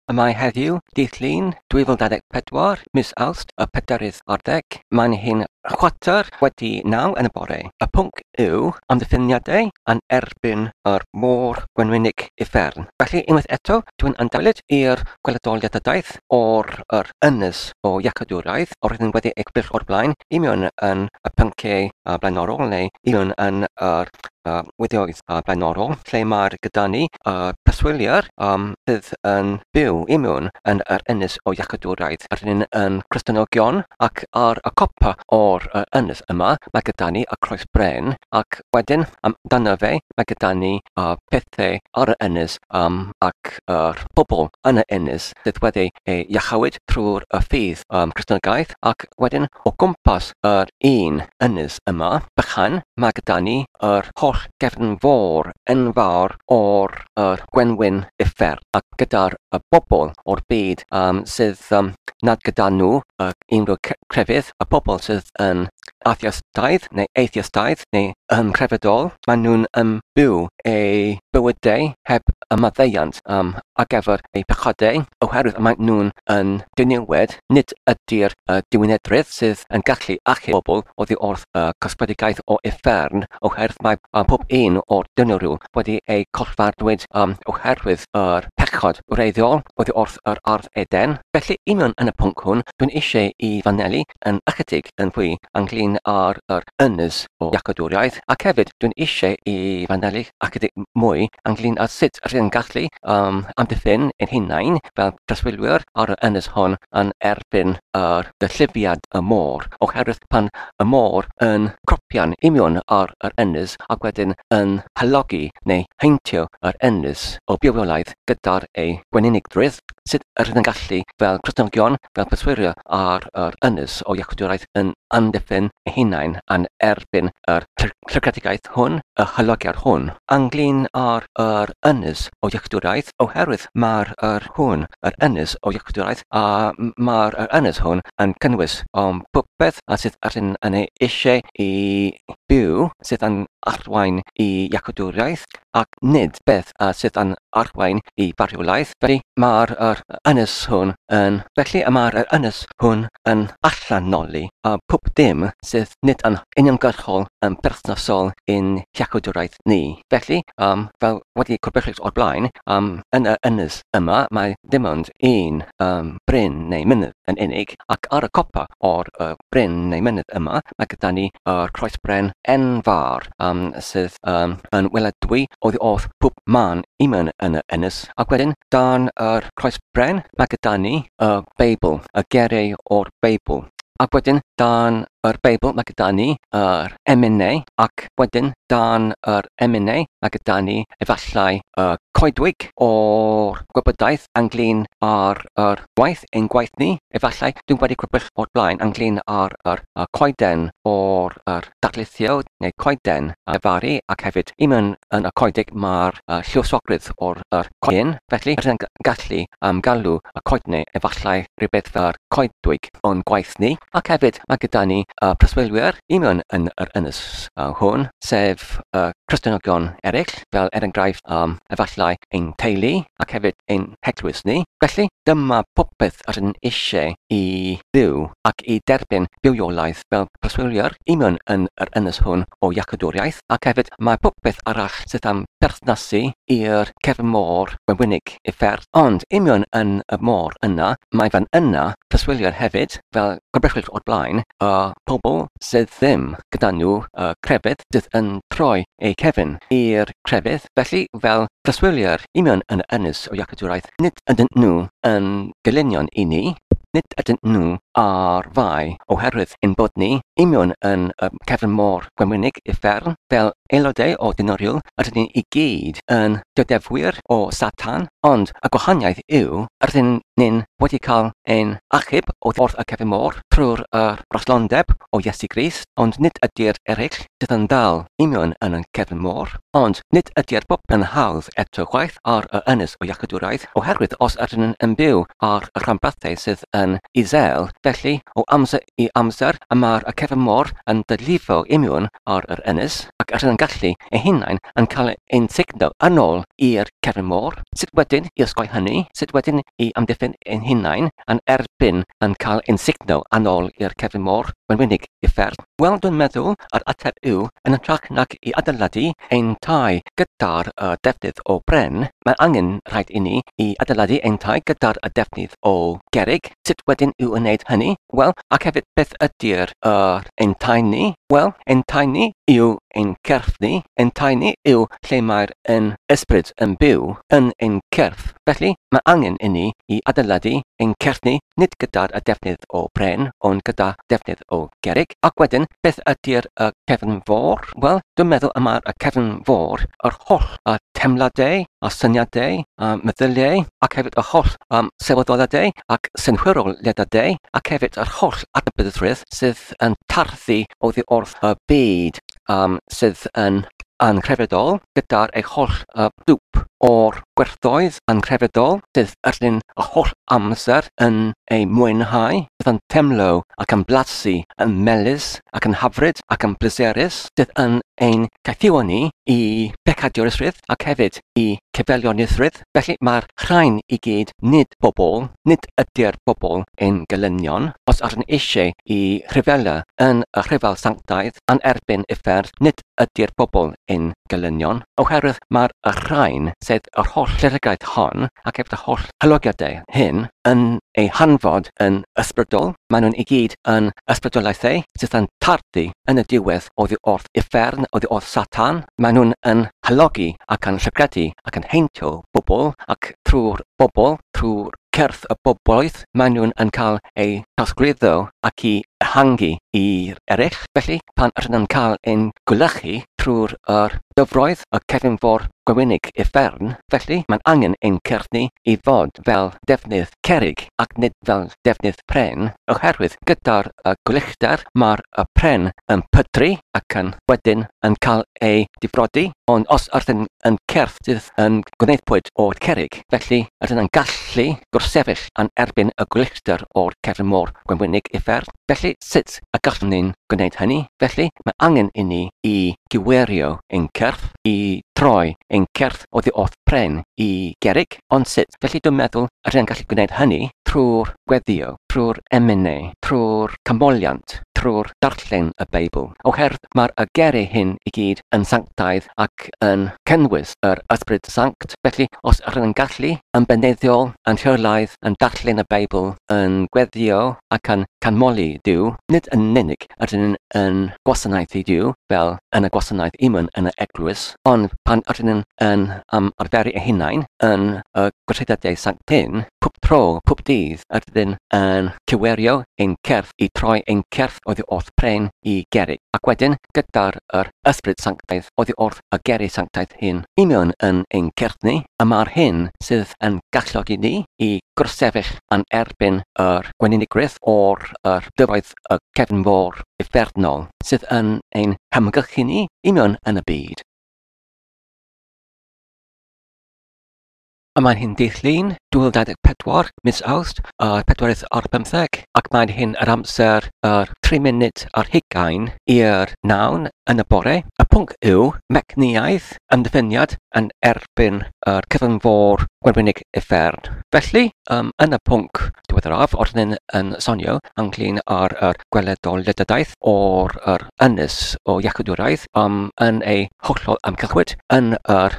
Mae heddiw, dydd Llun, 2024, mis Awst, y 40. Mae'n hyn chwarter wedi 9 yn y bore. Y pwnc yw amdiffyniadau yn erbyn yr môr gwenwynig uffern. Felly, unwaith eto, dwi'n andalyd i'r gweledoliadadaeth o'r ynys o iacadwraeth, o'r hyn wedi eich byll o'r blaen, i mewn yn y pynciau blaenorol, neu i mewn yn yr wedioedd blaenorol, lle mae'r gyda ni preswyliwr sydd yn byw i mewn yn yr ynys o iacadwraeth. Yr hyn yn Cristnogion ac ar y copa o'r ynys yma, mae gyda ni y croes bren, ac wedyn amdano fe, mae gyda ni pethau ar y ynys ac yr bobl yn y ynys sydd wedi ei iachawyd trwy'r ffydd Cristnogaeth, ac wedyn o gwmpas yr un ynys yma, bychan, mae gyda ni yr holl cefnfôr enfawr o'r gwenwyn uffern, ac gyda'r bobl o'r byd sydd nad gyda nhw unrhyw crefydd, y bobl sydd yn atheistaidd neu atheistaidd neu crefyddol, maen nhw'n byw eu bywydau heb y maddeuant ar gyfer eu pechodau, oherwydd maen nhw'n dynewid nid ydy'r diweddglo sydd yn gallu achub bobl oddi wrth cosbedigaeth o uffern, oherwydd mae pob un o'r dynol nhw wedi ei collfarddwyd oherwydd yr pechod wreiddiol oddi wrth yr ardd Eden. Felly, union yn y pwnc hwn, dwi'n eisiau i fanelu yn ychydig yn fwy ynglyn ar yr ynys o iacadwraeth, ac hefyd dwi'n eisiau i fanelu ychydig mwy ynglyn ar sut rydyn gallu amdiffyn ein hunain fel preswylwyr ar y ynys hon yn erbyn yr dyllufiad y môr, oherwydd pan y môr yn cropian union ar yr ynys ac wedyn yn hylogi neu heintio yr ynys o bioolaeth gyda'r ei gwenunigdrwydd, sut rydyn gallu fel Cristnogion, fel preswylwyr ar yr ynys o iacadwraeth yn amdiffyn eu hunain yn erbyn yr llyfrgell hwn, y hylogiad hwn, ynglyn ar yr ynys o iacadwraeth, oherwydd mae'r yr ynys o iacadwraeth, a mae'r ynys hwn yn cynnwys popeth sydd yn eisiau i byw, sydd yn arwain i iacadwraeth, ac nid beth sydd yn arwain i farwolaeth. Felly mae'r ynys hwn yn allanoli pob dim sydd nid yn uniongyrchol yn berthnasol in iacadwraeth ni. Felly, fel wedi corbellus o'r blaen, yn y ynys yma mae dim ond un bren neu mynydd yn unig, ac ar y copa o'r bren neu mynydd yma, mae gyda ni croes bren enfawr sydd yn weledwy oddi wrth pob man i mewn yn y ynys, ac wedyn dan yr croes bren mae gyda ni y Beibl, y geiriau o'r Beibl. Ac wedyn, dan yr Beibl mae gyda ni yr emynau, ac wedyn dan yr emynau mae gyda ni efallai coedwig o'r gwybodaeth ynglyn ar yr gwaith ni. Efallai, dwi'n wedi gwybod o'r blaen ynglyn ar coeden o'r darlithio neu coeden efaru, ac hefyd i mewn yn y coedig mae'r llywsogydd o'r coeden. Felly, rydyn gallu galw y coednau efallai rhywbeth fel coedwig o'n gwaith ni. Ac hefyd mae gyda ni preswylwyr i mewn yn yr ynys hwn, sef Cristnogion eraill, fel enghraifft efallai ein teulu ac hefyd ein heglwys ni. Felly, dyma popeth rydyn eisiau i byw ac i derbyn bywolaeth fel preswylwyr i mewn yn yr ynys hwn o iacadwraeth, ac hefyd mae popeth arall sydd am berthnasu i'r cefn môr gwenwynig uffern. Ond i mewn yn y môr yna, mae fan yna preswylwyr hefyd, fel corbellus o'r blaen, pobl sydd ddim gyda nhw crefydd sydd yn troi eu cefn i'r crefydd. Felly, fel preswylwyr i mewn yn y ynys o iacadwraeth, nid ydyn nhw yn gelynion i ni, nid ydyn nhw ar fai, oherwydd ein bod ni i mewn yn cefn môr gwenwynig uffern. Fel aelodau o dynoriol, ydyn ni i gyd yn dioddefwyr o Satan, ond y gwahaniaeth yw, rydyn ni'n wedi cael ein achub wrth y cefn môr trwy'r braslondeb o Iesu Grist, ond nid ydy'r eraill sydd yn dal union yn y cefn môr, ond nid ydy'r bob yn hawdd eto chwaith ar y ynys o iachawdwraeth, oherwydd os ydyn yn byw ar y rhanbarthau sydd yn Israel, felly o amser i amser mae'r cefn môr yn dylifo union ar yr ynys, ac ydyn yn gallu eu hunain yn cael ein signo yn ôl i'r cefn môr. Sut wedyn i osgoi hynny? Sut wedyn i amdiffyn ein hunain yn erbyn yn cael ein signo yn ôl i'r cefn môr mewn wynig uffern? Wel, dwi'n meddwl yr ateb yw yn ytrach nag i adeiladu ein tai gyda'r defnydd o bren, mae angen rhaid i ni i adeiladu ein tai gyda'r defnydd o gerrig. Sut wedyn i'w wneud hynny? Wel, ac hefyd beth ydy'r ein tai ni? Wel, ein tai ni yw ein cyrff ni. Ein tai ni yw lle mae'r ysbryd yn byw yn ein cyrff. Felly, mae angen i ni i adeiladu ein cyrff ni nid gyda'r defnydd o bren, ond gyda defnydd o gerrig. Ac wedyn, beth ydy'r cefnfôr? Wel, dwi'n meddwl y mae'r cefnfôr yr holl temladau, a syniadau, meddyliau, ac hefyd y holl sefydliadau ac synhwyroliadau, ac hefyd yr holl adnabyddrwydd sydd yn tarthu oddi wrth y byd sydd yn crefyddol gyda'r ei holl dŵp o'r gwerthoedd yn crefyddol sydd ydyn y holl amser yn ei mwynhau, sydd yn temlo ac yn blasu, yn melys ac yn hyfryd ac yn pleserus, sydd yn ein caethiwo ni i pecadwriaeth ac hefyd i cyfelioniaeth. Felly mae'r rhain i gyd nid ydy'r bobl ein gelynion. Os ydyn eisiau i rhyfela yn y rhyfel sanctaidd yn erbyn uffern, nid ydy'r bobl ein gelynion, oherwydd mae'r rhain sydd yr holl llyfrgell hon ac hefyd y holl hylogiadau hyn yn ei hanfod yn ysbrydol. Maen nhw'n i gyd yn ysbrydolaethau sydd yn tardu yn y diwedd oddi wrth uffern, oddi wrth Satan. Maen nhw'n yn hylogi ac yn llygredu ac yn heintio bobl, ac trwy'r cyrff y bobloedd, maen nhw'n yn cael ei trosglwyddo ac i ehangu i'r eraill. Felly, pan ydyn nhw'n cael ein gwlychu trwy'r dyfroedd y cefnfôr gwynig uffern, felly mae'n angen ein cyrff ni i fod fel defnydd cerrig ac nid fel defnydd pren, oherwydd gyda'r gwyllter mae'r pren yn pydru ac yn wedyn yn cael ei difrodi, ond os ydyn yn cyrff sydd yn gwneithpwyd o'r cerrig, felly ydyn yn gallu gwrthsefyll yn erbyn y gwyllter o'r cefn môr gwynig uffern. Felly, sut y gallwn ni'n gwneud hynny? Felly, mae angen i ni i giwirio ein cyrff, i droi ein cyrff oddi wrth pren i gerrig, ond sut? Felly dwi'n meddwl ydyn yn gallu gwneud hynny trwy'r gweddio, trwy'r emynau, trwy'r cymoliant, trwy'r darllen y Beibl. Oherwydd mae'r geiriau hyn i gyd yn sanctaidd ac yn cynnwys yr ysbryd sanct. Felly, os ydyn yn gallu yn beneddiol, yn rheolaidd, yn darllen y Beibl, yn gweddio ac yn canmoli Duw, nid yn unig ydyn yn gwasanaethu Duw fel yn y gwasanaeth imwn yn y eglwys, ond pan ydyn yn arferu eu hunain yn y gweithredau sanct hyn, pob tro, pob dydd ydyn yn cywirio ein cyrff i troi ein cyrff oddi wrth pren i gerrig. Ac wedyn, gyda'r ysbryd sanctaidd oddi wrth y gerrig sanctaidd hyn union yn ein cyrff ni, a mae'r hyn sydd yn galluogi ni i gwrthsefyll yn erbyn yr gweninigrwydd o'r dyfroedd y cefnfôr uffernol sydd yn ein hymgylchu ni union yn y byd. A mae'n hyn dydd Llun 2024 mis Awst 4/15, ac mae'n hyn yr amser 3 munud ar 20 i'r 9 yn y bore. Y pwnc yw mecnïaeth, amdiffyniad yn erbyn yr cefnfôr gwynig uffern. Felly, yn y pwnc diweddaraf, oedden yn sonio ynglyn ar gweledoliadaeth o'r ynys o iachawdwraeth yn ei hollol ymgylchwyd yn yr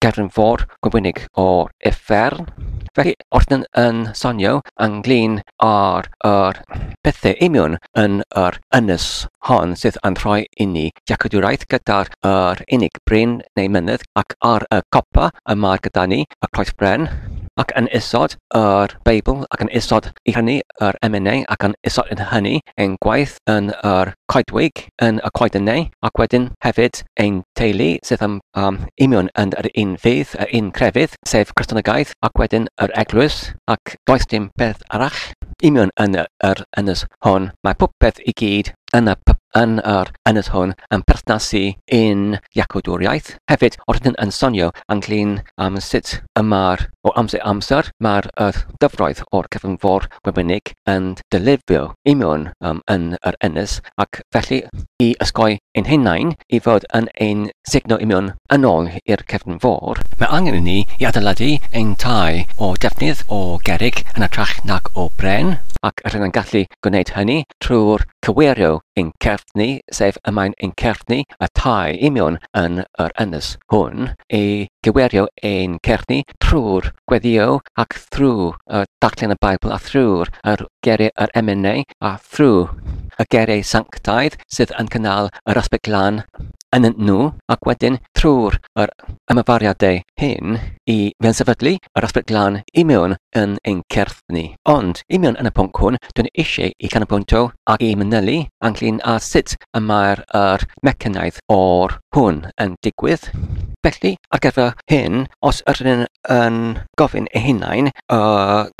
cefnfôr gwynig o uffern. Felly, oedden yn sonio ynglyn ar pethau union yn yr ynys hon sydd yn rhoi i ni iachawdwraeth gyda'r unig bren neu mynydd, ac ar y copa yma gyda ni y croes bren. ac yn isod yr Beibl ac yn isod I hynny yr MNA ac yn isod yn hynny ein gwaith yn yr coedwig yn y coedynau ac wedyn hefyd ein teulu sydd am union yn yr un fydd, yr un crefydd sef Cristnogaeth ac wedyn yr eglwys ac does dim beth arall union yn yr ynys hwn. Mae popeth I gyd yn yr ynys hwn yn perthnasu un iacodwriaeth. Hefyd, o'r hyn yn sonio ynglyn am sut o amser mae'r dyfroedd o'r cefnfôr wybynig yn dylifio union yn yr ynys ac felly I ysgoi ein hunain I fod yn ein signo union yn ôl i'r cefnfôr. Mae angen I ni I adeiladu ein tai o defnydd o gerrig yn ytrach nac o bren ac rydyn yn gallu gwneud hynny trwy'r cywirio ein cyrff ni, sef ymaen ein cyrff ni y tai union yn yr ynys hwn I gywirio ein cyrff ni trwy'r gweddio ac trwy darllen y Beibl a trwy'r geiriau yr MNA a trwy y geiriau sanctaidd sydd yn cynnal yr ysbrydlan yn nhw ac wedyn trwy'r ymafariadau hyn I feansefydlu yr ysbrydlan union yn ein cyrff ni. Ond union yn y pwnc hwn, dwi'n eisiau I canolbwyntio ac I manylu ynglyn a sut y mae'r mecnïaeth o'r hwn yn digwydd. Felly, ar gyfer hyn, os ydyn yn gofyn eu hunain,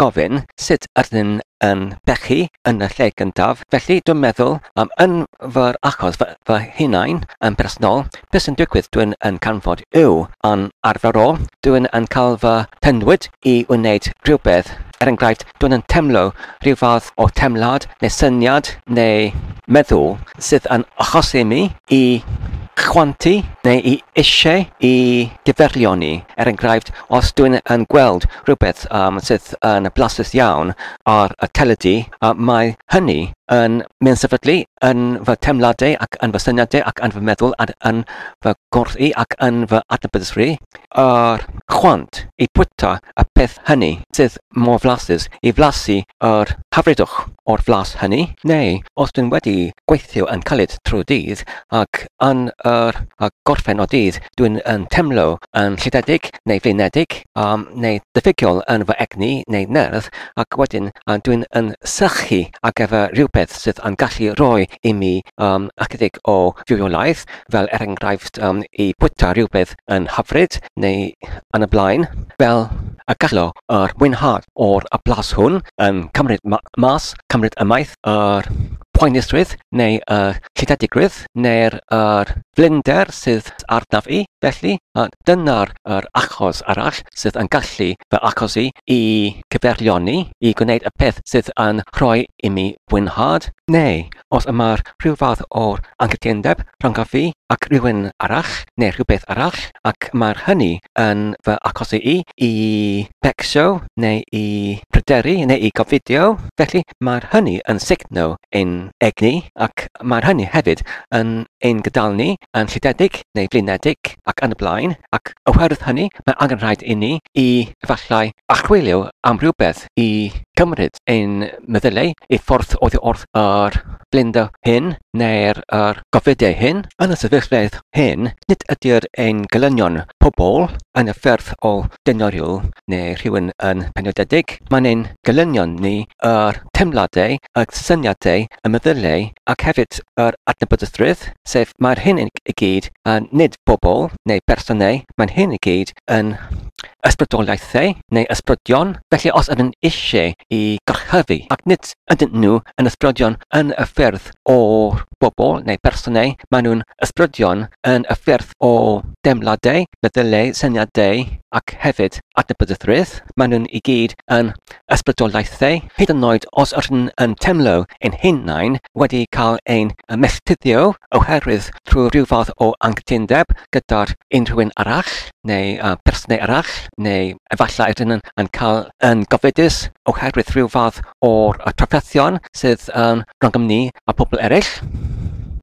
gofyn sut ydyn yn bechu yn y lle gyntaf. Felly, dwi'n meddwl yn fy'r achos fy hunain yn personol, beth sy'n digwydd dwi'n yn canfod yw yn arferol, dwi'n yn cael fy tynwyd I wneud rhywbeth. Enghraifft, dwi'n yn temlo rhyw fath o temlad neu syniad neu meddwl sydd yn achosi mi I chwantu neu I eisiau I gyferlioni. Enghraifft, os dwi'n yn gweld rhywbeth sydd yn blasus iawn ar y teledu, mae hynny yn mynd sefydlu yn fy temladau ac yn fy syniadau ac yn fy meddwl ac yn fy gwrthi ac yn fy adnabyddysru yr chwant I pwyta y peth hynny sydd mor flasus I flasu yr hafredwch o'r flas hynny neu os dwi'n wedi gweithio yn caled trwy dydd ac yn yr gorffen o dydd dwi'n yn temlo yn llidedig neu flinedig neu diffygiol yn fy egni neu nerth ac wedyn dwi'n yn sychu ac efo rhywbeth sydd yn gallu rhoi I mi ychydig o fiwolaeth fel enghraifft I bwyta rhywbeth yn hyfryd neu yn y blaen fel y gallo yr mwynhad o'r blas hwn yn cymryd cymryd ymaith yr poenusrwydd neu y llidedigrwydd neu'r flinder sydd arnaf I. Felly, dyna'r achos arall sydd yn gallu fy achosi I gyferlioni I gwneud y peth sydd yn rhoi I mi mwynhad. Neu, os yma'r rhyw fath o'r anghytundeb rhwng fi ac rhywun arall neu rhywbeth arall ac mae'r hynny yn fy achosi I becsio neu I pryderu neu I gofidio. Felly, mae'r hynny yn signo ein egni ac mae'r hynny hefyd yn ein gydalni yn llidedig neu flinedig ac yn y blaen ac oherwydd hynny mae angen rhaid I ni I efallai achwilio am rhywbeth I cymryd ein meddylau I ffordd oddi wrth yr blinder hyn neu'r gofidiau hyn. Yn y sefyllfedd hyn, nid ydy'r ein gelynion pobl yn y ffyrdd o dynoriol neu rhywun yn penodedig. Mae'n ein gelynion ni yr temladau, y syniadau, y meddylau ac hefyd yr adnabyddysrwydd, sef mae'r hyn I gyd nid bobl neu personau, mae'n hyn I gyd yn ysbrydoliaethau neu ysbrydion. Felly os ydyn eisiau I gorchufu ac nid ydyn nhw yn ysbrydion yn y ffyrdd o bobl neu personau, maen nhw'n ysbrydion yn y ffyrdd o demladau, meddylau, syniadau ac hefyd adnabyddysrwydd. Maen nhw'n I gyd yn ysbrydoliaethau. Hyd yn oed os ydyn yn temlo ein hunain wedi cael ein melltyddio oherwydd trwy rhyw fath o anghytundeb gyda'r unrhywun arall neu personau arall neu efallai ydyn yn cael yn gofidus oherwydd rhyw fath o'r trafferthion sydd yn rhwng ni a pobl eraill.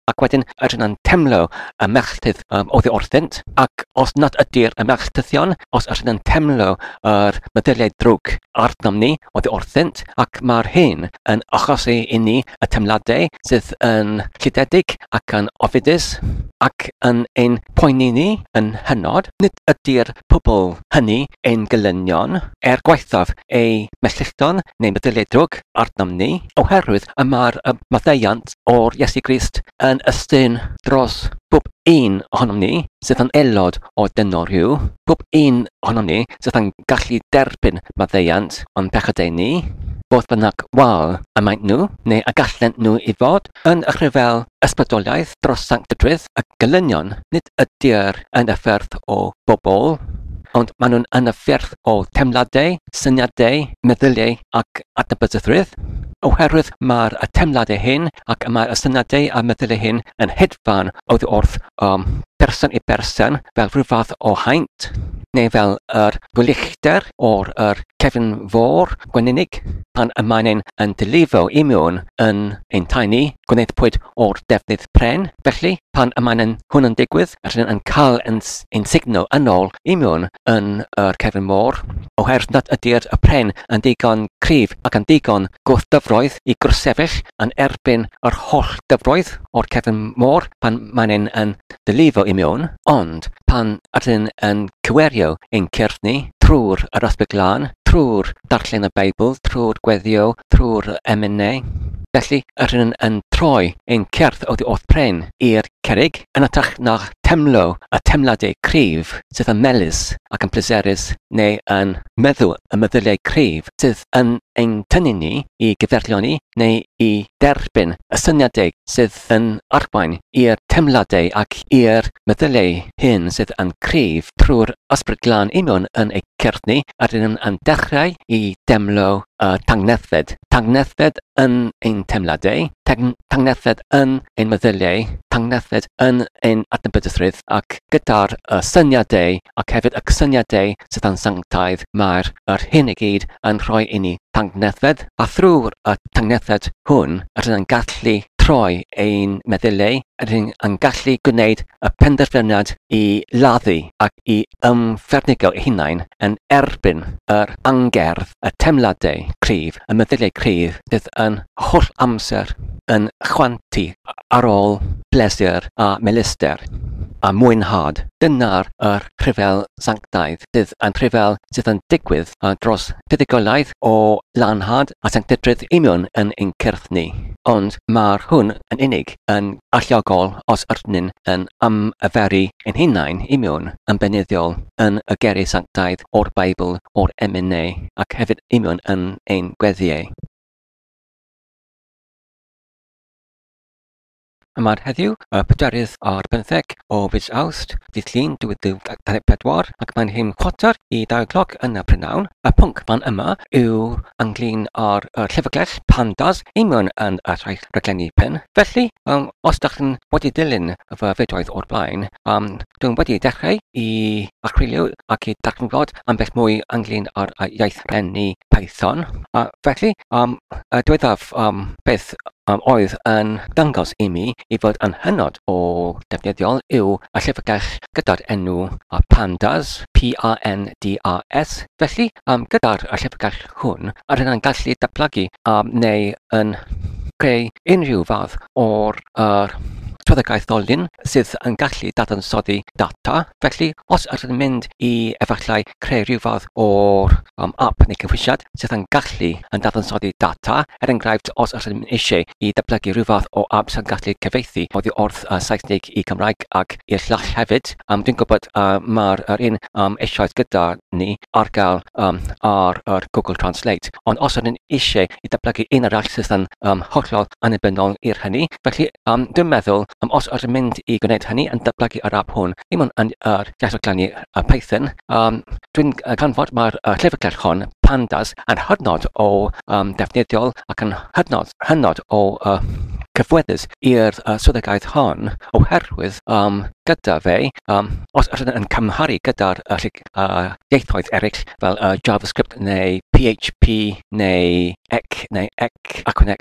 ac wedyn ydyn nhw'n temlo y melltydd oddi wrthynt, ac os nad ydy'r y melltyddion, os ydyn nhw'n temlo yr meddyliau drwg arnom ni oddi wrthynt, ac mae'r hyn yn achosi i ni y temladau sydd yn llidedig ac yn ofidus, ac yn ein poeni ni yn hynod. Nid ydy'r pobl hynny ein gelynion gwaethaf ei mellillton neu meddyliau drwg arnom ni, oherwydd y mae'r maddeuant o'r Iesu Grist yn ystyn dros bob un ohonom ni sydd yn aelod o dynor yw, bob un ohonom ni sydd yn gallu derbyn maddeuant o'n pechadau ni, both bynnag wal y maent nhw, neu y gallent nhw i fod yn y rhyfel ysbrydoliaeth dros sanctydrydd. Y gelynion nid ydy'r yn y ffyrdd o bobl, ond maen nhw'n yn y ffyrdd o temladau, syniadau, meddyliau ac adnabyddydd. Oherwydd mae'r temladau hyn ac mae'r syniadau a meddyliau hyn yn hedfan oddi wrth berson i berson fel rhyw fath o haint, neu fel yr gwylichter o'r cefnfôr gwenynig pan y maen yn dilifo i mewn yn ein tai ni, gwneithpwyd o'r defnydd pren. Felly, pan y maen hwn yn digwydd, rydyn yn cael ein signo yn ôl i mewn yn yr cefnfôr, oherwydd nad ydy'r y pren yn digon cryf ac yn digon gwrthdyfroedd i gwrthsefyll yn erbyn yr holl dyfroedd o'r cefnfôr pan maen yn dilifo i mewn, ond pan ydyn yn cywerio ein cyrff ni trwy'r yr ysbrydlan, trwy'r darllen y Beibl, trwy'r gweddio, trwy'r emynau. Felly, ydyn yn troi ein cyrff oddi wrth pren i'r gerrig yn ytrach na'r temlo y temladau cryf sydd yn melys ac yn pleserus, neu yn meddwl y meddyliau cryf sydd yn ein tynnu ni i gyferlion ni neu i derbyn y syniadau sydd yn arwain i'r temladau ac i'r meddyliau hyn sydd yn cryf trwy'r ysbrydlan i mewn yn ei cyrff ni, ydyn yn dechrau i demlo tangnethfed. Tangnethfed yn ein temladau, tangnethfed yn ein meddyliau, tangnethfed yn ein adnabyddydd, ac gyda'r syniadau ac hefyd y syniadau sydd yn sanctaidd, mae'r hyn i gyd yn rhoi i ni tangnethfed. A thrwy'r tangnethfed hwn, ydyn yn gallu troi ein meddyliau, ydyn yn gallu gwneud y penderfyniad i laddu ac i ymfernigo eu hunain yn erbyn yr angerdd, y temladau cryf, y meddyliau cryf sydd yn holl amser yn chwantu ar ôl pleser a melister a mwynhad. Dyna'r rhyfel sanctaidd sydd yn rhyfel sydd yn digwydd dros fuddugoliaeth o lânhad a sanctydrydd i mewn yn ein cyrff ni. Ond mae'r hwn yn unig yn allogol os ydyn yn ymyferu ein hunain i mewn yn benyddiol yn y geiriau sanctaidd o'r Beibl, o'r emynau ac hefyd i mewn yn ein gweddiau. Yma'r heddiw y 4 o fis Awst, dydd Llun 2024, ac mae'n hyn 4 i 2 o'clock yn y prynawn. Y pwnc fan yma yw ynglyn â'r llyfrgell Pandas i mewn yn y rhai rhaglenni pen. Felly, os ydych chi'n wedi dilyn fy fideoedd o'r blaen, dwi'n wedi dechrau i archwilio ac i darganfod am beth mwy ynglyn â'r iaith renni Python. Felly, diweddaf beth oedd yn dangos i mi i fod yn hynod o defnyddiol yw y llyfrgell gyda'r enw Pandas, P-A-N-D-A-S. Felly, gyda'r llyfrgell hwn, ydyn yn gallu datblygu neu yn creu unrhyw fath o'r trwyddegauddolyn sydd yn gallu dadansoddi data. Felly, os ydyn yn mynd i efallai creu rhyw fath o'r app neu cyfwisiad sydd yn gallu yn dadansoddi data, enghraifft os ydyn yn eisiau i datblygu rhyw fath o app sy'n gallu cyfieithu oddi wrth Saesnig i Cymraeg ac i'r llall hefyd. Dwi'n gwybod mae'r un eisoes gyda ni ar gael ar Google Translate, ond os ydyn eisiau i datblygu un arall sydd yn hollol annibynnol i'r hynny, felly dwi'n meddwl os ydyn mynd i gwneud hynny yn datblygu yr app hwn i mewn yn yr llyfrgell Python, dwi'n canfod mae'r llyfrgell hon, Pandas, yn hynod o defnyddiol ac yn hynod o cyfweddus i'r swyddogaeth hon oherwydd gyda fe, os ydyn yn cymharu gyda'r ieithoedd eraill fel JavaScript neu PHP neu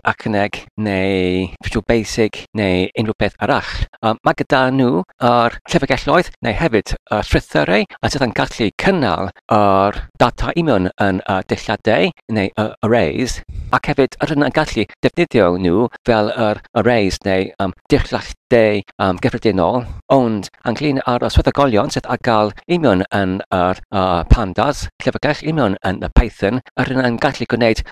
acwneg neu Visual Basic neu unrhyw beth arall. Mae gyda nhw llyfrgelloedd neu hefyd strwythurau sydd yn gallu cynnal data i mewn yn dilladiau neu arrays, ac hefyd ydyn yn gallu defnyddio nhw fel arrays neu dilladiau gyffredinol, ond ynglyn â'r swyddogolion sydd ar gael i mewn yn Pandas, llyfrgell i mewn yn Python, ydyn yn gallu gwneud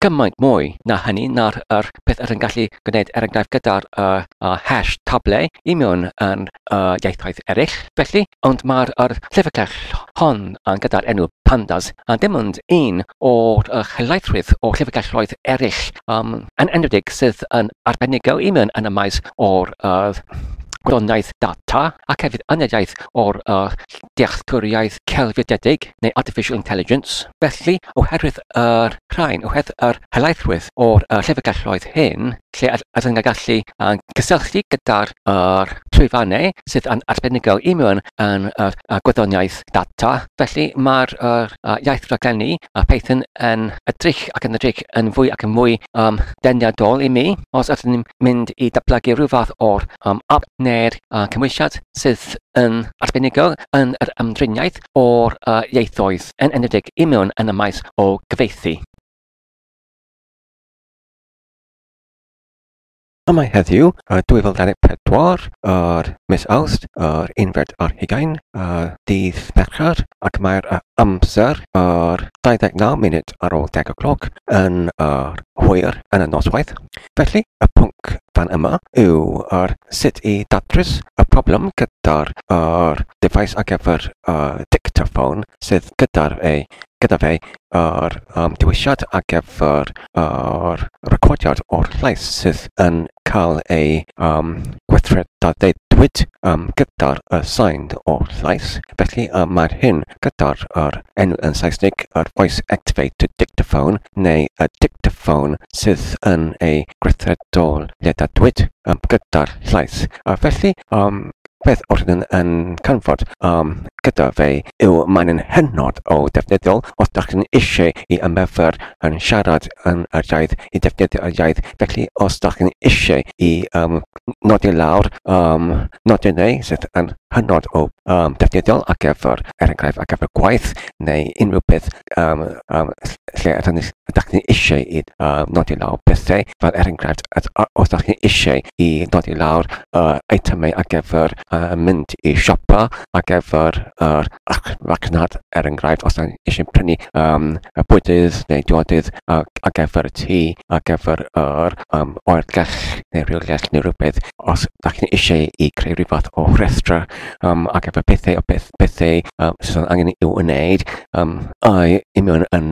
gymaint mwy na hynny na'r beth ydyn gallu gwneud enghraifft gyda'r hash tablau i mewn yn ieithoedd eraill. Felly, ond mae'r llyfrgell hon gyda'r enw Pandas dim ond un o'r helaethwydd o llyfrgelloedd eraill yn enwedig sydd yn arbenigo i mewn yn y maes o'r gwyddoniaeth data ac hefyd aniadaeth o'r dealltwriaeth celfyddedig neu artificial intelligence. Felly, oherwydd yr helaethwydd o'r llyfrgelloedd hyn, lle ydyn nhw'n gallu gysylltu gyda'r llwyfannau sydd yn arbenigo i mewn yn gwyddoniaeth data. Felly, mae'r iaith raglenni Python yn edrych yn fwy ac yn mwy deniadol i mi, os ydyn ni'n mynd i datblygu rhyw fath o'r app neu'r cymwysiad sydd yn arbenigo yn yr ymdriniaeth o'r ieithoedd yn enwedig i mewn yn y maes o gyfieithu. Yma heddiw, 2024, mis Awst, unfed ar 20, dydd Mercher, ac mae'r amser 29 munud ar ôl 10 o'clock yn hwyr yn y noswaith. Felly, y pwnc fan yma yw sut i datrys y problem gyda'r device ar gyfer ddictaffôn sydd gyda fe diwylliad ar gyfer recordiad o'r llais sydd yn cael ei gweithredeiddiwyd gyda'r sain o'r llais. Felly mae'r hyn gyda'r enw yn Saesnig voice activated dictaphone neu dictaphone sydd yn ei gweithredeiddiwyd gyda'r llais. Felly, beth oedden yn canfod gyda fe yw mae'n hynod o defnyddiol os ydych chi'n eisiau i ymwybod yn siarad yn yr iaith i defnyddio y iaith. Felly, os ydych chi'n eisiau i nodi lawr nodynau sydd yn hynod o defnyddiol ar gyfer enghraifft ar gyfer gwaith neu unrhyw beth lle ydych chi'n eisiau i nodi lawr bethau fel enghraifft os ydych chi'n eisiau i nodi lawr eitemau ar gyfer mynd i siopa ar gyfer lânhad enghraifft os ydych chi'n eisiau prynu bwydydd neu diodydd ar gyfer y tŷ ar gyfer oergell neu rhywgell neu rhywbeth os ydych chi'n eisiau i creu rhyw fath o rhestra ar gyfer pethau sydd angen i'w wneud i mewn yn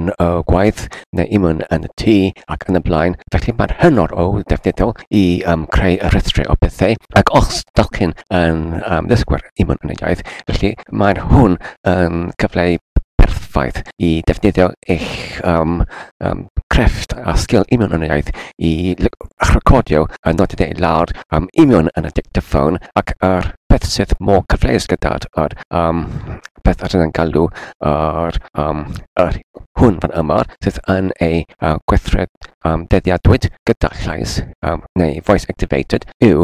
gwaith neu i mewn yn y tŷ ac yn y blaen. Felly mae'n hynod o defnyddiol i creu y rhestru o bethau ac os ydych chi'n ddysgwyr i mewn yn y iaith, felly mae hwn yn cyfle perffaith i defnyddio eich crefft a sgil i mewn yn y iaith i recordio a nodau lawr i mewn yn y dictaffôn ac beth sydd mor cyfleus gyda'r beth ydyn yn galw hwn fan yma sydd yn ei gweithredeiddiwyd gyda llais neu voice activated yw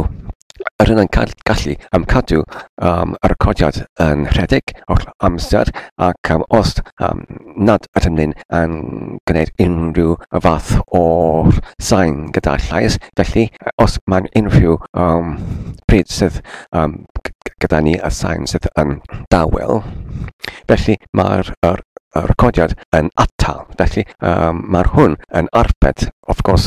ydyn yn gallu cadw y recordiad yn rhedeg o'r amser ac os nad ydyn ni'n gwneud unrhyw fath o'r sain gyda'r llais. Felly, os mae'n unrhyw pryd sydd gyda ni y sain sydd yn dawel, felly mae'r recordiad yn atal. Felly, mae'r hwn yn arbed, of course,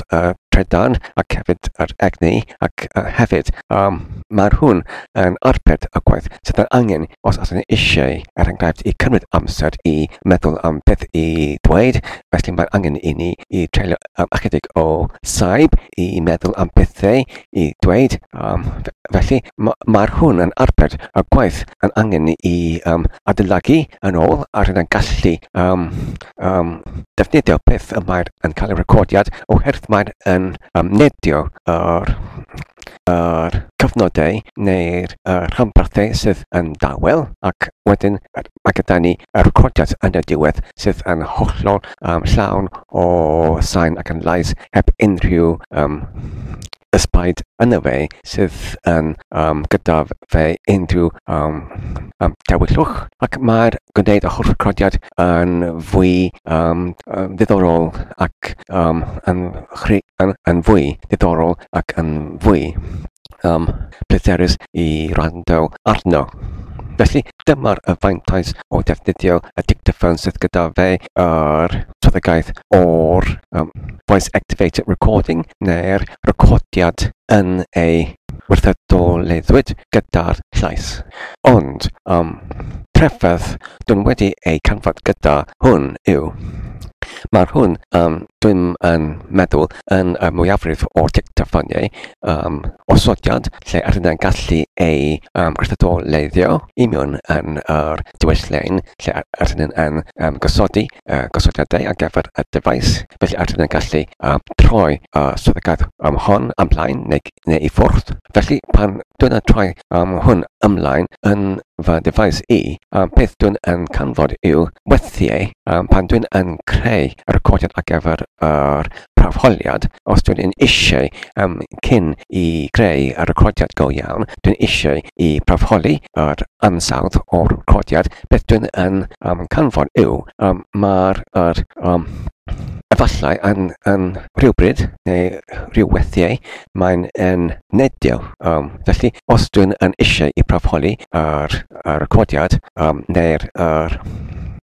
trydan ac hefyd yr egni ac hefyd mae'r hwn yn arbed y gwaith sydd yn angen os ydyn ni eisiau enghraifft i cymryd amser i meddwl am beth i dweud. Felly mae'n angen i ni i treulio ychydig o saib i meddwl am bethau i dweud. Felly mae'r hwn yn arbed y gwaith yn angen i adeiladu yn ôl a rydyn yn gallu defnyddio beth y mae'n cael ei recordiad oherwydd mae'n nedio cyfnodau neu'r rhanbarthau sydd yn dawel, ac wedyn mae gyda ni y recordiad yn y diwedd sydd yn hollol llawn o sain ac yn lais heb unrhyw ysbaid yna fe sydd yn gyda fe unrhyw dewyllwch, ac mae'r gwneud y holl recordiad yn fwy ddiddorol ac yn fwy diddorol ac yn fwy pletherus i rando arno. Felly dyma'r y faintais o defnyddio y dictaffôn sydd gyda fe yr swyddogaeth o'r voice activated recording neu'r recordiad yn ei wrthydoleddwyd gyda'r llais. Ond treffaith dwi'n wedi ei canfod gyda hwn yw mae'r hwn, dwi'n meddwl, yn y mwyafrif o'r dictaffoniau osodiad lle ydyn nhw'n gallu ei gwrthydoleddio i mewn yn yr diwylliant lle ydyn nhw'n gosodi gosodiadau ar gyfer y device. Felly ydyn nhw'n gallu troi swyddogaeth hon ymlaen neu i ffwrdd. Felly pan dwi'n troi hwn ymlaen yn fy device i, beth dwi'n yn canfod yw weithiau pan dwi'n yn creu y recordiad ar gyfer yr prawholiad. Os dwi'n eisiau cyn i greu y recordiad go iawn, dwi'n eisiau i prawholi yr ansawdd o'r recordiad. Beth dwi'n yn canfod yw mae'r efallai yn rhywbryd neu rhyw weithiau mae'n nedio. Felly os dwi'n yn eisiau i prawholi yr recordiad neu'r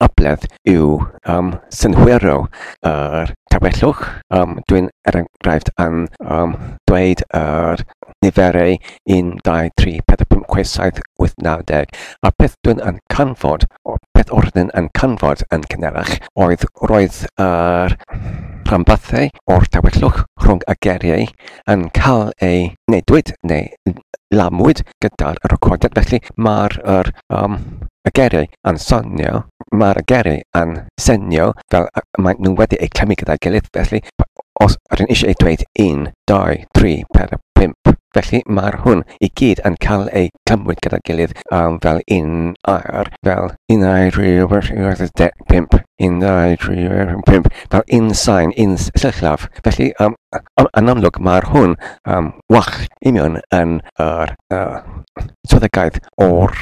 abledd yw synhwyro yr tawellwch, dwi'n enghraifft yn dweud yr niferau 1, 2, 3, 4, 5, 6, 7, 8, 9, 10. A beth dwi'n yn canfod, o beth oedden yn canfod yn cynnyrach, roedd yr rhanbarthau o'r tawellwch rhwng y geiriau yn cael ei neidwyd neu lamwyd gyda'r recordiad. Felly mae'r geiriau yn sonio, mae'r geiriau yn senio fel mae nhw wedi eu clymu gyda'i gilydd. Felly os ydyn eisiau ei dweud 1, 2, 3, 4, 5, felly mae'r hwn i gyd yn cael ei clymwyd gyda'i gilydd fel un air, fel 1, 2, 3, 4, 5, 1, 2, 3, 4, 5, fel un sain, un syllaf. Felly yn amlwg mae'r hwn wach i mewn yn yr swyddogaeth o'r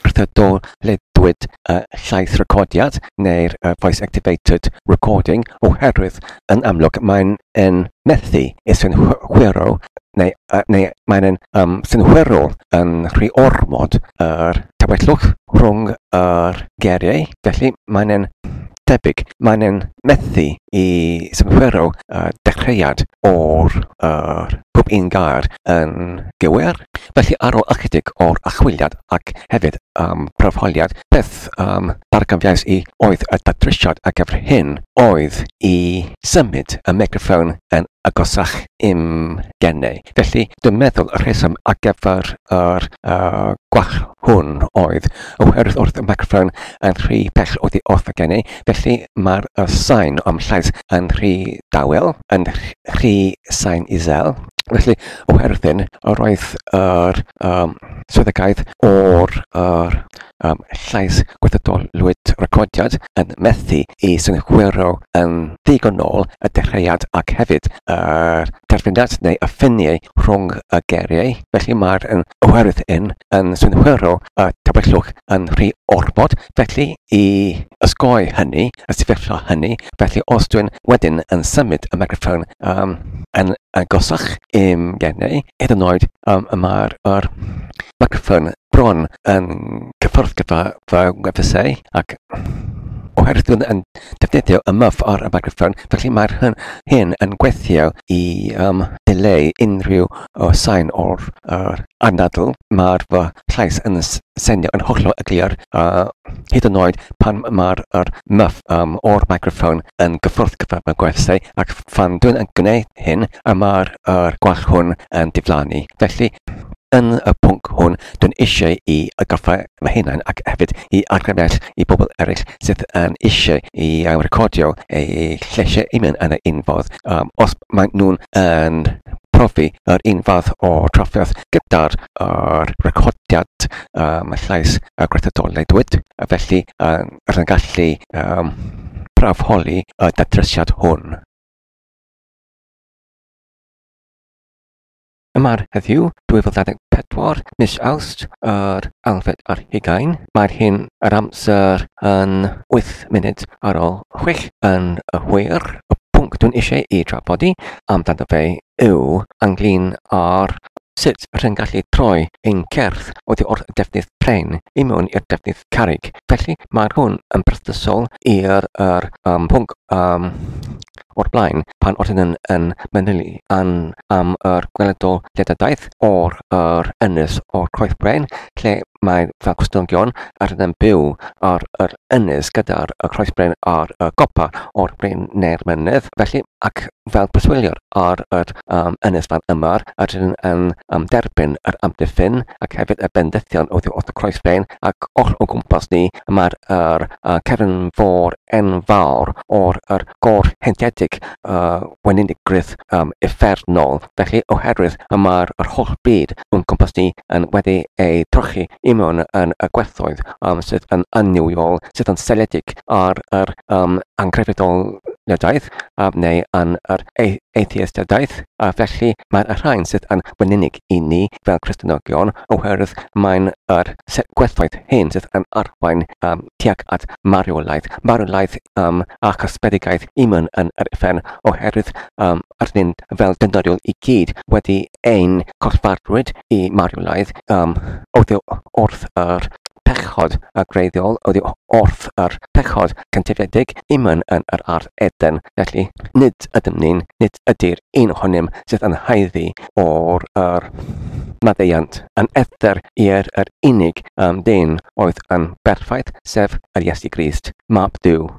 wrthydoleddwyd llais recordiad neu'r voice activated recording, oherwydd yn amlwg mae'n methu i synhwyro neu mae'n synhwyro yn rhy ormod yr tawellwch rhwng yr geiriau. Felly mae'n debyg, mae'n methu i synhwyro dechreuad o'r pob un gair yn gywir. Felly ar ôl ychydig o'r achwiliad ac hefyd prawholiad, beth darganfuais i oedd y datrysiad ar gyfer hyn oedd i symud y microffon yn agosach i'm gennau. Felly dwi'n meddwl y rheswm ar gyfer yr gwall hwn oedd oherwydd wrth y microffon yn rhy bell oddi wrth y gennau. Felly mae'r sain am llais yn rhy dawel, yn rhy sain isel. Felly oherwydd hyn, roedd yr swyddogaeth o'r llais gwerthydolwyd recordiad yn methu i synhwyro yn ddigonol y dechreuad ac hefyd terfyniad neu uffyniau rhwng y geiriau. Felly mae'r oherwydd hyn yn synhwyro y tawellwch yn rhy ormod. Felly i ysgoi hynny, y sefyllfa hynny, felly os dwi'n wedyn yn symud y microffon yn agosach i'm gennau, hyd yn oed mae'r microffon bron yn cyffwrdd gyda fy wefusau ac oherwydd yn defnyddio y muff ar y microffon, felly mae'r hyn yn gweithio i dileu unrhyw sain o'r anadl. Mae'r fy llais yn senio yn hollol y glir hyd yn oed pan mae'r muff o'r microffon yn gyffwrdd gyda fy gwefusau ac pan dwi'n yn gwneud hyn, mae'r gwall hwn yn diflannu. Felly yn y pwnc hwn, dwi'n eisiau i agaffa fy hunain ac hefyd i argrymell i bobl eraill sydd yn eisiau i recordio eu lleisiau i mewn yn y unfodd. Os maen nhw'n profi yr un fath o trafferth gyda'r recordiad llaisweithredeiddiwyd. Felly, rydyn gallu prafholi y datrysiad hwn. Yma'r heddiw 2024 mis Awst yr 2020. Mae'r hyn yr amser yn 8 munud ar ôl 6 yn y hwyr. Y pwnc dwi'n eisiau I drafod amdano fe yw ynglyn â'r sut rydyn gallu troi ein cyrff oddi wrth defnydd bren I mewn i'r defnydd gerrig. Felly mae'r hwn yn berthnasol i'r pwnc o'r blaen pan oedden yn manylu am yr gweledoliadaeth o'r ynys o'r croeth bren, lle mae fel Cristnogion yn byw ar yr ynys gyda'r croeth bren a'r gopa o'r bren neu'r mynydd. Felly, ac fel preswyliwr ar yr ynys fan yma, yn derbyn yr amdiffyn ac hefyd y bendithion oddi wrth y croeth bren, ac oll o gwmpas ni mae'r cefnfôr enfawr o'r gor heintiedig weninigrwydd uffernol. Felly, oherwydd mae'r holl byd o'n gwmpas ni yn wedi ei trochi I mewn yn y gwerthoedd sydd yn aniwiol, sydd yn seledig ar yr angrefydoliadaeth neu yn yr atheistadaeth. Felly, mae'r rhain sydd yn wenynig I ni fel Cristnogion oherwydd mae'n gwerthoedd hyn sydd yn arwain tuag at marwolaeth a chysbedigaeth I mewn yn yr uffern oherwydd rydyn fel dynodiol I gyd wedi ein corffarrwyd I marwolaeth oddi wrth yr pechod greiddiol, oddi wrth yr pechod cyntifiedig I mewn yn yr ardd Eden. Felly, nid ydym ni'n, nid ydy'r un ohonym sydd yn haeddu o'r maddeuant yn ether i'r unig dyn oedd yn berffaith, sef yr Iesu Grist, mab Duw.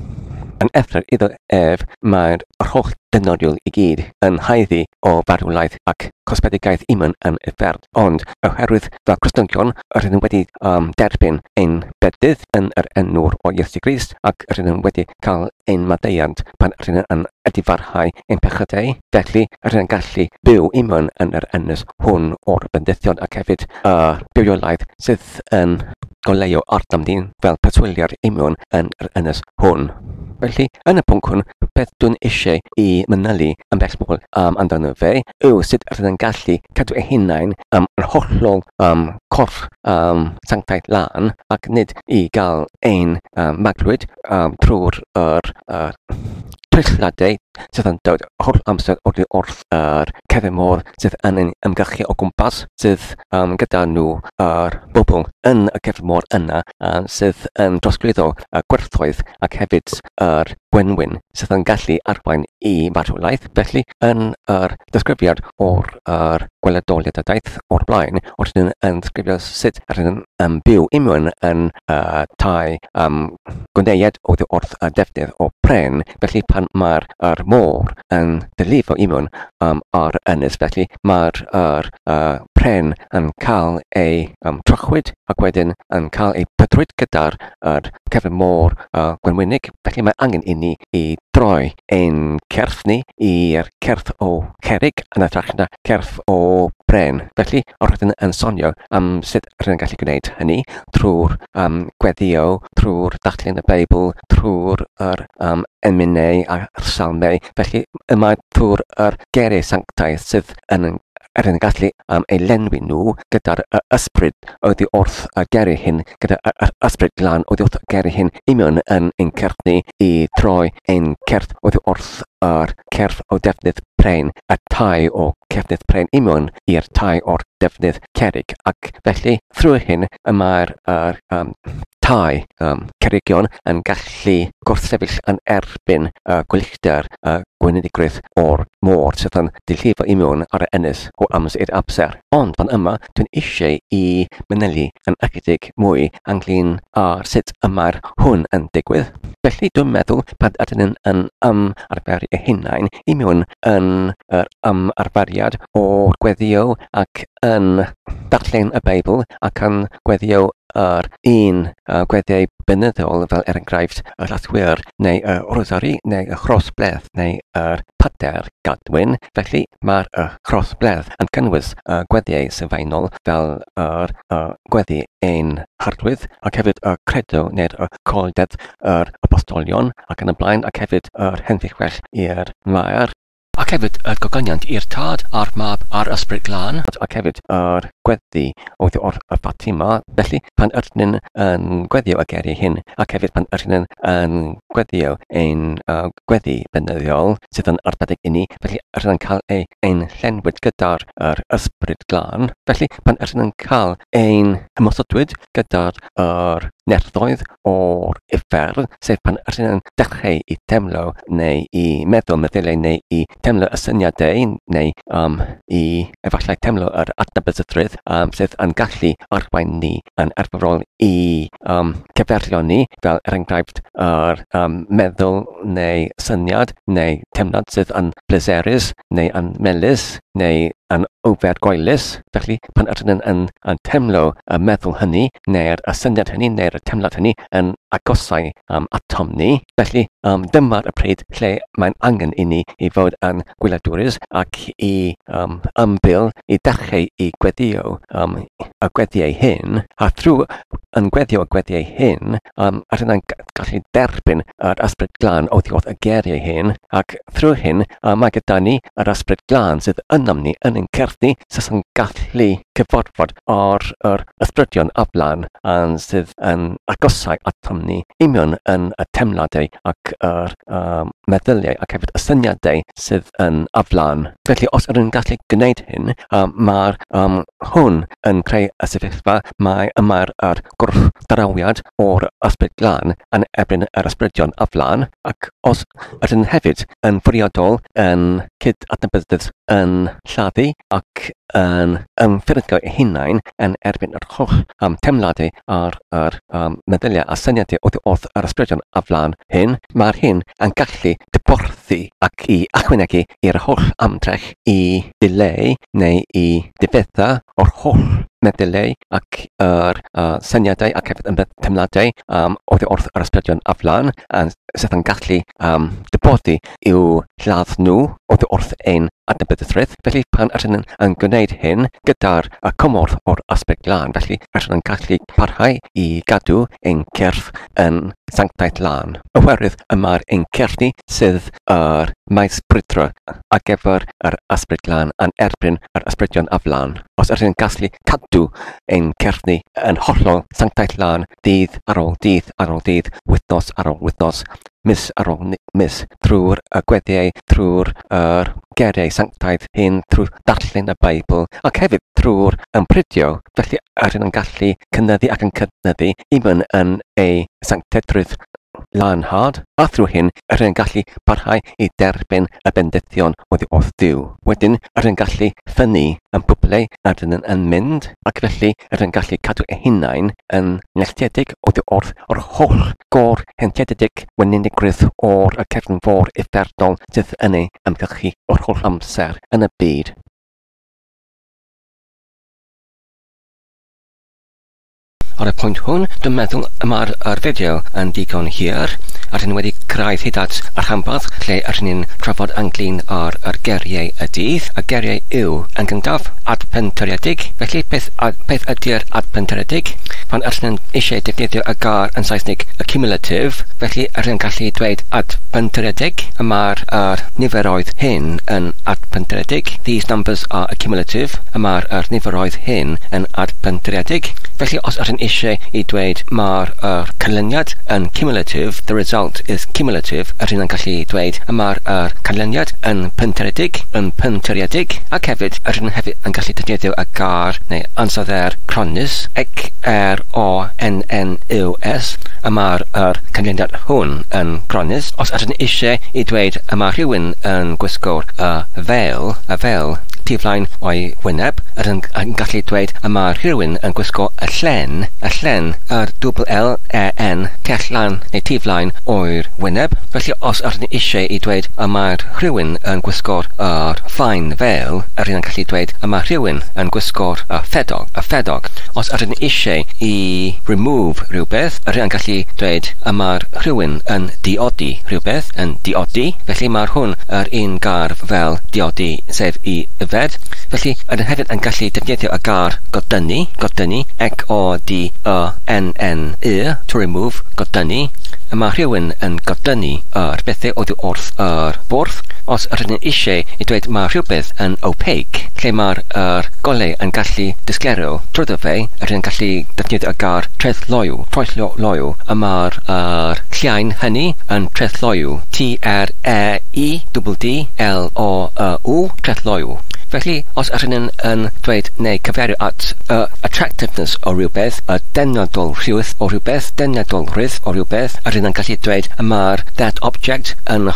Yn ether iddo ef mae'r holl dynodiol I gyd yn haeddu o farwolaeth ac cosbedigaeth I mewn yn uffern. Ond oherwydd fel Cristnogion rydyn wedi derbyn ein bedydd yn yr enw'r o Iesu Grist ac rydyn wedi cael ein maddeuant pan rydyn yn edifarhau ein pechadau. Felly rydyn gallu byw I mewn yn yr ynys hwn o'r bendithion ac hefyd bywiolaeth sydd yn goleuo ardal ni fel preswyliad I mewn yn yr ynys hwn. Felly, yn y pwnc hwn, beth dwi'n eisiau I manylu yn bellmol amdano fe yw sut rydyn gallu cadw eu hunain yn hollol corff sanctaidd lân ac nid I gael ein maglwyd trwy'r trilladau sydd yn dod holl amser oddi wrth yr cefnfôr sydd yn ymgylchu o gwmpas sydd gyda nhw bobl yn y cefnfôr yna sydd yn drosglwyddo gwerthoedd ac hefyd yr gwenwyn sydd yn gallu arwain I marwolaeth. Felly, yn yr disgrifiad o'r gweledoliadaeth o'r blaen, rydyn yn disgrifio sut rydyn yn byw I mewn yn tai gwneud oddi wrth defnydd o bren. Felly, pan mae'r môr yn dylifo I mewn ar ynys, felly mae'r bren yn cael ei trochwyd ac wedyn yn cael ei pydrwyd gyda'r cefnfôr gwenwynig. Felly mae angen I ni I droi ein cyrff ni i'r cyrff o gerrig yn ytrach na cyrff o bren. Felly, rydyn yn sonio am sut rydyn gallu gwneud hynny trwy'r gweddio, trwy'r darllen y Beibl, trwy'r enmynau a'r salmau. Felly, yma trwy'r geiriau sanctaidd sydd yn rydyn gallu ei lenwi nhw gyda'r ysbryd oddi wrth geiriau hyn, gyda'r ysbryd glân oddi wrth geiriau hyn I mewn yn ein cyrff ni I troi ein cyrff oddi wrth yr cyrff o defnydd bren, y tai o cefnydd bren I mewn i'r tai o'r defnydd gerrig. Ac felly, trwy hyn, mae'r tai cerrigion yn gallu gwrthsefyll yn erbyn gwylltir gweinidgrwydd o'r môr sydd yn dillifo I mewn ar y ynys o amser i'r amser. Ond fan yma, dwi'n eisiau I manylu yn ychydig mwy ynglyn â sut mae'r hwn yn digwydd. Felly dwi'n meddwl pan ydyn yn arfer eu hunain I mewn yn arferiad o'r gweddio ac yn darllen y Beibl ac yn gweddio un gweddiau benyddol fel enghraifft y llathwyr neu y rosari neu y chrosbledd neu yr pader gadwyn. Felly mae'r chrosbledd yn cynnwys gweddiau sylfaenol fel yr gweddi ein hardwydd ac hefyd y credo neu'r coldedd yr apostolion ac yn y blaen ac hefyd yr henfuchwell i'r maer. Ac hefyd y gogyniant i'r tad a'r mab a'r ysbryd glân ac hefyd yr gweddi o'r Fatima. Felly pan ydyn yn gweddio y geiriau hyn ac hefyd pan ydyn yn gweddio ein gweddi benyddiol sydd yn arbedig i ni, felly ydyn yn cael ein llenwyd gyda'r ysbryd glân. Felly pan ydyn yn cael ein ymosodwyd gyda'r nerthoedd o'r uffern, sef pan ydyn yn dechrau i temlo neu i meddwl meddyliau neu i temlo y syniadau neu i efallai temlo yr adnabyddrwydd sydd yn gallu arwain ni yn arferol i cyferio ni fel enghraifft yr meddwl neu syniad neu temnad sydd yn bleserus neu yn melys neu yn ofergoelus. Felly pan ydyn yn temlo y meddwl hynny neu'r syniad hynny neu'r temlad hynny yn agosau atom ni. Felly dyma'r y pryd lle mae'n angen i ni i fod yn gwyladwrus ac i ymbil i dechrau i gweddio y gweddiau hyn, a trwy yn gweddio y gweddiau hyn ydyn yn gallu derbyn yr ysbryd glân o ddiwedd y geiriau hyn, ac trwy hyn mae gyda ni yr ysbryd glân sydd ynom ni yn ein cyrff ni sydd yn gallu cyfarfod o'r ysbrydion aflan sydd yn agosau atom ni union yn y temladau ac yr meddyliau ac hefyd y syniadau sydd yn aflan. Felly os ydyn gallu gwneud hyn, mae'r hwn yn creu y sefyllfa mae'r gwrthdrawiad o'r ysbryd glân yn erbyn yr ysbrydion aflan, ac os ydyn hefyd yn fwriadol yn cyd-adnabyddydd yn lladdu ac yn ymffurfio eu hunain yn erbyn yr holl temladau a'r meddyliau a syniadau wrth yr ysbrydion aflan hyn, mae'r hyn yn gallu dyborthu ac i achwynegu i'r holl amdrech i dileu neu i difedda o'r holl meddyliau ac yr syniadau ac hefyd temladau wrth yr ysbrydion aflan sydd yn gallu dyboddi i'w lladd nhw wrth ein adnabyddrwydd. Felly pan ydyn yn gwneud hyn gyda'r cymorth o'r ysbryd glân, felly ydyn yn gallu parhau i gadw ein cyrff yn sanctaidd lân. Oherwydd mae'r ein cyrff ni sydd yr maes brydro ar gyfer yr ysbryd glân yn erbyn yr ysbrydion aflan. Os ydyn yn gallu cadw ein cyrff ni yn hollol sanctaidd lân dydd ar ôl dydd ar ôl dydd, wythnos ar ôl wythnos, mis ar ôl mis, trwy'r gweddiau, trwy'r geiriau sanctaidd hyn, trwy darllen y Beibl, ac hefyd trwy'r ympridio. Felly ydyn yn gallu cynyddu ac yn cynyddu even yn ei sanctedrwydd lânhad, a trwy hyn ydyn yn gallu parhau i derbyn y bendithion wrth Dduw. Wedyn ydyn yn gallu ffynnu yn bwblau ydyn yn mynd, ac felly ydyn yn gallu cadw eu hunain yn neilltiedig wrth o'r holl gor hentiedig weninigrwydd o'r cefnfôr uffernol sydd yn ei ymgylchu o'r holl amser yn y byd. Ar y pwynt hwn, dwi'n meddwl mae'r fideo yn digon hir, a dyn wedi cyrraedd hyd at yr rhanbarth lle ydyn ni'n trafod ynglyn ar geiriau y dydd. Y geiriau yw yn gyntaf adpentyriedig. Felly beth ydy'r adpentyriedig? Pan ydyn ni'n eisiau defnyddio y gair yn Saesnig accumulative, felly ydyn ni'n gallu dweud adpentyriedig. Mae'r niferoedd hyn yn adpentyriedig. These numbers are accumulative. Mae'r niferoedd hyn yn adpentyriedig. Felly os ydyn eisiau i dweud mae'r canlyniad yn cumulative, the result is cumulative, ydyn yn gallu dweud mae'r canlyniad yn pentyriedig, ac hefyd ydyn yn gallu defnyddio y gair neu ansoddair cronus, CRONNUS, mae'r canlyniad hwn yn cronus. Os ydyn eisiau i dweud mae rhywun yn gwisgo'r y fel tiflaen o'i wyneb, ydyn yn gallu dweud mae rhywun yn gwisgo y llen, yr double L-E-N, cellan neu tiflaen o'r wyneb. wyneb. Felly os ydyn ni eisiau I dweud y mae'r rhywun yn gwisgo'r ffain fel, rydyn ni'n gallu dweud y mae rhywun yn gwisgo'r ffedog. Os ydyn ni eisiau I remove rhywbeth, rydyn ni'n gallu dweud y mae'r rhywun yn diodi rhywbeth, felly mae'r hwn yr un garf fel diodi, sef I yfed. Felly ydyn hefyd yn gallu defnyddio y gar godynnu, E-O-D-Y-N-N-Y, to remove, godynnu. Mae rhywun yn godynnu bethau oddi wrth bwrdd. Os ydyn ni eisiau I dweud mae rhywbeth yn opaque, lle mae'r golau yn gallu disglerio drwyddo fe, ydyn ni'n gallu defnyddio y gar treithloiw, a mae'r lliain hynny yn treithloiw, T-R-E-I-D-D-L-O-U, treithloiw. Felly, os ydyn yn dweud neu cyfeirio at attractiveness o rhywbeth, y denodol rhydd o rhywbeth, ydyn yn gallu dweud mae'r that object yn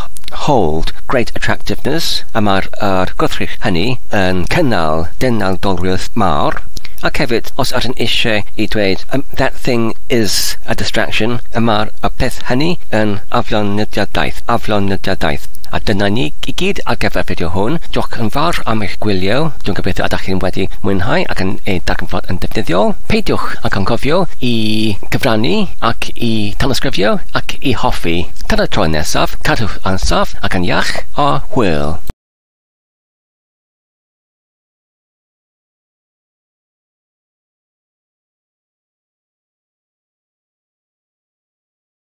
hold great attractiveness, a mae'r gwrthrych hynny yn cynnal denodolrwydd mawr. Ac hefyd, os ydyn eisiau I dweud that thing is a distraction, mae'r peth hynny yn aflonydiadaeth. A dyna ni I gyd ar gyfer fideo hwn. Diolch yn fawr am eich gwylio. Dwi'n gobeithio ydych chi'n wedi mwynhau ac yn darganfod yn defnyddiol. Peidiwch ac yn cofio I gyfrannu ac I tanysgrifio ac I hoffi. Tan y tro nesaf, cadwch ansawdd ac yn iach a hwyl.